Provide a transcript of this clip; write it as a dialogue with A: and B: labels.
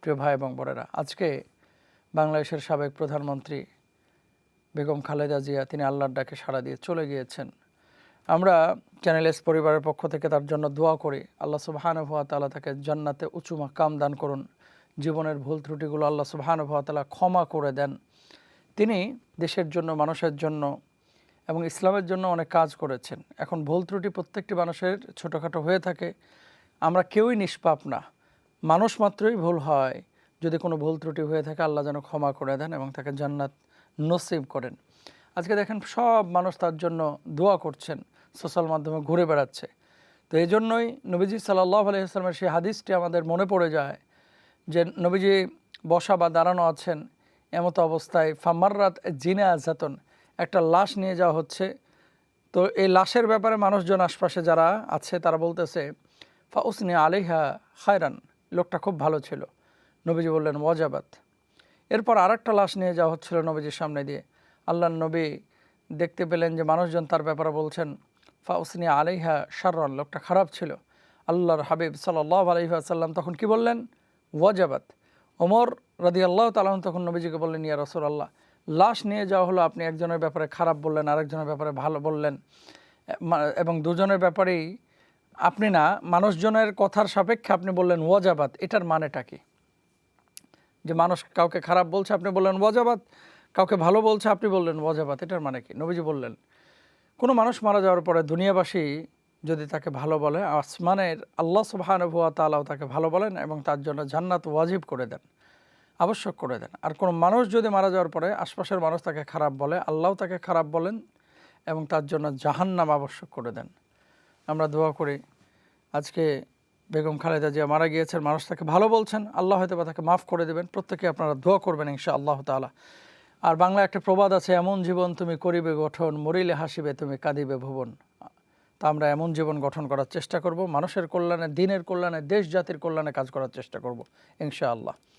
A: প্রিয় ভাই এবং বোনেরা, আজকে বাংলাদেশের সাবেক প্রধানমন্ত্রী বেগম খালেদা জিয়া তিনি আল্লাহর ডাকে সাড়া দিয়ে চলে গিয়েছেন। আমরা চ্যানেল এস পরিবারের পক্ষ থেকে তার জন্য দোয়া করি, আল্লাহ সুবহানাহু ওয়া তাআলা তাকে জান্নাতে উঁচু মাকাম দান করুন, জীবনের ভুল ত্রুটিগুলো আল্লাহ সুবহানাহু ওয়া তাআলা ক্ষমা করে দেন। তিনি দেশের জন্য, মানুষের জন্য এবং ইসলামের জন্য অনেক কাজ করেছেন। এখন ভুল ত্রুটি প্রত্যেকটি মানুষের ছোটোখাটো হয়ে থাকে, আমরা কেউই নিষ্পাপ না, মানুষ মাত্রই ভুল হয়। যদি কোনো ভুল ত্রুটি হয়ে থাকে আল্লাহ যেন ক্ষমা করে দেন এবং তাকে জান্নাত নসিব করেন। আজকে দেখেন সব মানুষ তার জন্য দোয়া করছেন, সোশ্যাল মাধ্যমে ঘুরে বেড়াচ্ছে। তো এই জন্যই নবীজি সাল্লাল্লাহু আলাইহি ওয়াসাল্লামের সেই হাদিসটি আমাদের মনে পড়ে যায় যে নবীজি বসা বা দাঁড়ানো আছেন, এমতো অবস্থায় ফামাররাত জিনাজাতুন, একটা লাশ নিয়ে যাওয়া হচ্ছে। তো এই লাশের ব্যাপারে মানুষজন আশপাশে যারা আছে তারা বলতেছে ফাউসনি আলাইহা খায়রান, লোকটা খুব ভালো ছিল। নবীজি বললেন ওয়াজাবাত। এরপর আরেকটা লাশ নিয়ে যাওয়া হচ্ছিল নবীজির সামনে দিয়ে। আল্লাহর নবী দেখতে পেলেন যে মানুষজন তার ব্যাপারে বলছেন ফাউসনি আলাইহা শাররান, লোকটা খারাপ ছিল। আল্লাহর হাবিব সাল্লাল্লাহু আলাইহি ওয়াসাল্লাম তখন কি বললেন? ওয়াজাবাত। ওমর রাদিয়াল্লাহু তাআলা তখন নবীজিকে বললেন, ইয়া রাসূলুল্লাহ, লাশ নিয়ে যাওয়া হলো, আপনি একজনের ব্যাপারে খারাপ বললেন, আরেকজনের ব্যাপারে ভালো বললেন, এবং দুজনের ব্যাপারেই আপনি না, মানুষজনের কথার সাপেক্ষে আপনি বললেন ওয়াজাবাত। এটার মানেটা কি? যে মানুষ কাউকে খারাপ বলছে আপনি বললেন ওয়াজাবাত, কাউকে ভালো বলছে আপনি বললেন ওয়াজাবাত, এটার মানে কি? নবীজি বললেন, কোনো মানুষ মারা যাওয়ার পরে দুনিয়াবাসী যদি তাকে ভালো বলে, আসমানের আল্লাহ সুবহানাহু ওয়া তাআলাও তাকে ভালো বলেন এবং তার জন্য জান্নাত ওয়াজিব করে দেন, আবশ্যক করে দেন। আর কোনো মানুষ যদি মারা যাওয়ার পরে আশপাশের মানুষ তাকে খারাপ বলে, আল্লাহও তাকে খারাপ বলেন এবং তার জন্য জাহান্নাম আবশ্যক করে দেন। আমরা দোয়া করি, আজকে বেগম খালেদা জিয়া মারা গিয়েছেন, মানুষ তাকে ভালো বলছেন, আল্লাহ হয়তো বা তাকে মাফ করে দেবেন। প্রত্যেকে আপনারা দোয়া করবেন ইনশাআল্লাহ তাআলা। আর বাংলায় একটা প্রবাদ আছে, এমন জীবন তুমি করিবে গঠন, মরিলে হাসিবে তুমি কাঁদিবে ভুবন। তা আমরা এমন জীবন গঠন করার চেষ্টা করব, মানুষের কল্যাণে, দিনের কল্যাণে, দেশ জাতির কল্যাণে কাজ করার চেষ্টা করব ইনশাআল্লাহ।